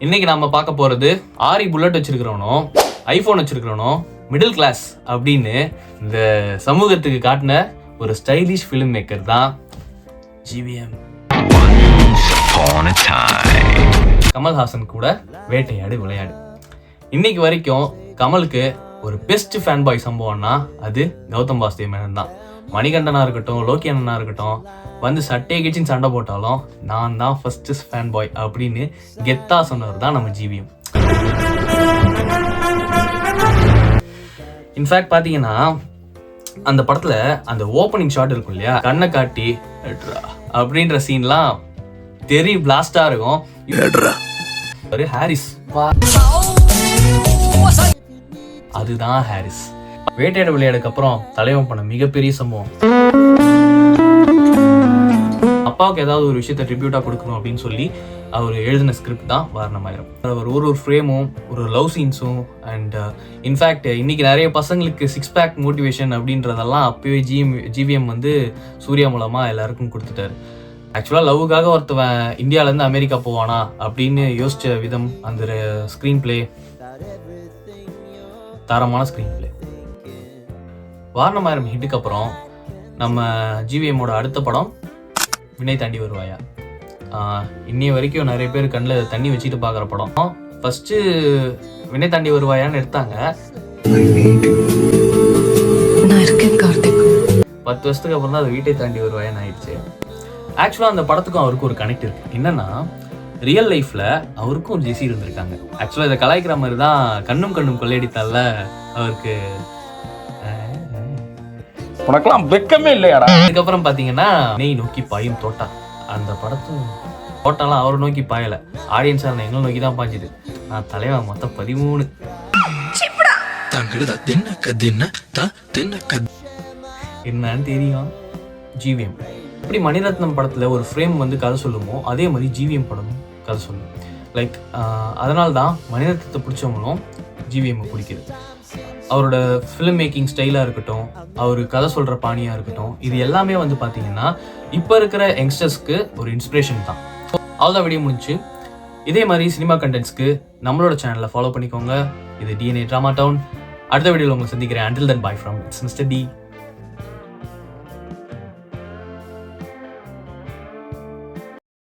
இன்னைக்கு நாம பார்க்க போறது 6 புல்லட் வச்சிருக்கிறவனோ ஐபோன் வச்சிருக்கிறவனோ மிடில் கிளாஸ் அப்படின்னு இந்த சமூகத்துக்கு காட்டின ஒரு ஸ்டைலிஷ் ஃபிலிம் மேக்கர் தான் ஜிவிஎம். கமல்ஹாசன் கூட வேட்டையாடு விளையாடு. இன்னைக்கு வரைக்கும் கமலுக்கு ஒரு பெஸ்ட் ஃபேன் பாய் சம்பவம்னா அது கௌதம் வாசுதேவ் மேனன் தான். மணிகண்டனா இருக்கட்டும், லோக்கி அண்ணனா இருக்கட்டும், வந்து சட்டை கிச்சின்னு சண்டை போட்டாலும் நான் தான் ஃபர்ஸ்ட் ஃபேன் பாய் அப்படின்னு கெத்தா சொன்னவர் தான் நம்ம ஜிவிஎம். இன்ஃபேக்ட் பார்த்தீங்கன்னா அந்த படத்துல அந்த ஓப்பனிங் ஷாட் இருக்கும் இல்லையா, கண்ணை காட்டி அப்படின்ற சீன்லாம் தெரி பிளாஸ்டா இருக்கும். ஹாரிஸ், அதுதான் ஹாரிஸ். வேட்டையாட விளையாடுக்கு அப்புறம் தலைவன் பண்ண மிகப்பெரிய சம்பவம், அப்பாவுக்கு ஏதாவது ஒரு விஷயத்த ட்ரிபியூட்டா கொடுக்கணும் அப்படின்னு சொல்லி அவர் எழுதின ஸ்கிரிப்ட் தான் வாரணமாயிரம். அவர் ஒரு ஃப்ரேமும் ஒரு லவ் சீன்ஸும் அண்ட் இன்ஃபேக்ட் இன்னைக்கு நிறைய பசங்களுக்கு 6 பேக் மோட்டிவேஷன் அப்படின்றதெல்லாம் அப்பவே ஜிவிஎம் வந்து சூர்யா மூலமா எல்லாருக்கும் கொடுத்துட்டாரு. ஆக்சுவலாக லவ்வுக்காக ஒருத்தவன் இந்தியாவிலேருந்து அமெரிக்கா போவானா அப்படின்னு யோசிச்ச விதம், அந்த ஸ்க்ரீன் பிளே தரமான ஸ்க்ரீன் பிளே. வாரணமாயிரம் ஹிட்டுக்கு அப்புறம் நம்ம ஜிவிஎம்மோட அடுத்த படம் வினை தாண்டி வருவாயா. இன்னைய வரைக்கும் நிறைய பேர் கண்ணில் தண்ணி வச்சுட்டு பார்க்குற படம். ஃபர்ஸ்ட்டு வினை தாண்டி வருவாயான்னு எடுத்தாங்க. 10 வருஷத்துக்கு அப்புறம் தான் அது வீட்டை தாண்டி வருவாயான்னு ஆயிடுச்சு. ஆக்சுவலாக அந்த படத்துக்கும் அவருக்கும் ஒரு கனெக்ட் இருக்கு. என்னன்னா, ரியல் லைஃப்ல அவருக்கும் ஒரு ஜெசி இருந்திருக்காங்க. ஆக்சுவலாக இதை கலாய்க்கிற மாதிரி தான் கண்ணும் கண்ணும் கொள்ளையடித்தால அவருக்கு உனக்கெல்லாம் வெக்கமே இல்லையாடா. அதுக்கப்புறம் பாத்தீங்கன்னா நெய் நோக்கி பாயும் தோட்டா, அந்த படத்தும் தோட்டாலாம் அவரை நோக்கி பாயல, ஆடியன்ஸா இருந்த எங்களை நோக்கி தான் பாஞ்சுது. நான் தலைவன் மொத்தம் 13. என்னன்னு தெரியும். ஜிவிஎம் இப்படி மணிரத்னம் படத்துல ஒரு ஃப்ரேம் வந்து கதை சொல்லுமோ அதே மாதிரி ஜிவிஎம் படமும் கதை சொல்லும். லைக் அதனால தான் மணிரத்னத்தை பிடிச்சவங்களும் ஜிவிஎம் பிடிக்குது. அவரோட ஃபிலிம் மேக்கிங் ஸ்டைலாக இருக்கட்டும், அவர் கதை சொல்கிற பாணியாக இருக்கட்டும், இது எல்லாமே வந்து பார்த்தீங்கன்னா இப்போ இருக்கிற யங்ஸ்டர்ஸ்க்கு ஒரு இன்ஸ்பிரேஷன் தான். அவ்வளோதான், வீடியோ முடிஞ்சு. இதே மாதிரி சினிமா கண்டென்ட்ஸ்க்கு நம்மளோட சேனலை ஃபாலோ பண்ணிக்கோங்க. இது DNA Drama Town. அடுத்த வீடியோவில் உங்களை சந்திக்கிறேன். Until then, bye from it's Mr. D.